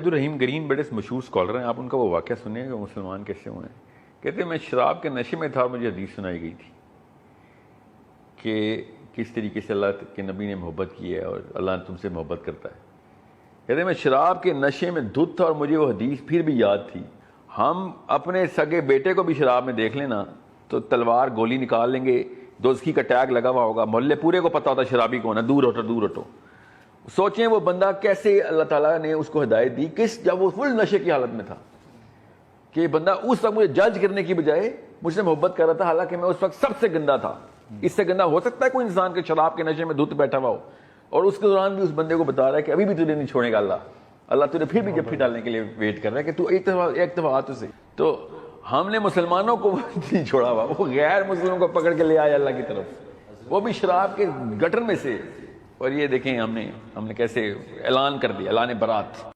अब्दुल रहीम green बड़े मशहूर scholar हैं, आप उनका वो वाक़या सुनिएगा मुसलमान कैसे हुए हैं। कहते हैं मैं शराब के नशे में था और मुझे हदीस सुनाई गई थी कि किस तरीके से अल्लाह के नबी ने मोहब्बत की है और अल्लाह तुमसे मोहब्बत करता है। कहते मैं शराब के नशे में धुत था और मुझे वो हदीस फिर भी याद थी। हम अपने सगे बेटे को भी शराब में देख लेना तो तलवार गोली निकाल लेंगे, दोस्ती का टैग लगा हुआ होगा, मोहल्ले पूरे को पता होता शराबी कौन है, दूर हटो दूर हटो। सोचें वो बंदा कैसे अल्लाह ताला ने उसको हिदायत दी, किस जब वो फुल नशे की हालत में था कि बंदा उस वक्त मुझे जज करने की बजाय मुझसे मोहब्बत कर रहा था, हालांकि मैं उस वक्त सबसे गंदा था। इससे गंदा हो सकता है कोई इंसान के शराब के नशे में धुत बैठा हुआ हो और उसके दौरान भी उस बंदे को बता रहा है कि अभी भी तुझे नहीं छोड़ेगा अल्लाह, अल्लाह तुझे फिर भी जफ्फी डालने के लिए वेट कर रहा है कि तू एक दफा तुझसे। तो हमने मुसलमानों को नहीं छोड़ा हुआ, वो गैर मुस्लिमों को पकड़ के ले आया अल्लाह की तरफ, वो भी शराब के गटर में से। और ये देखें हमने कैसे ऐलान कर दिया, ऐलान बरात।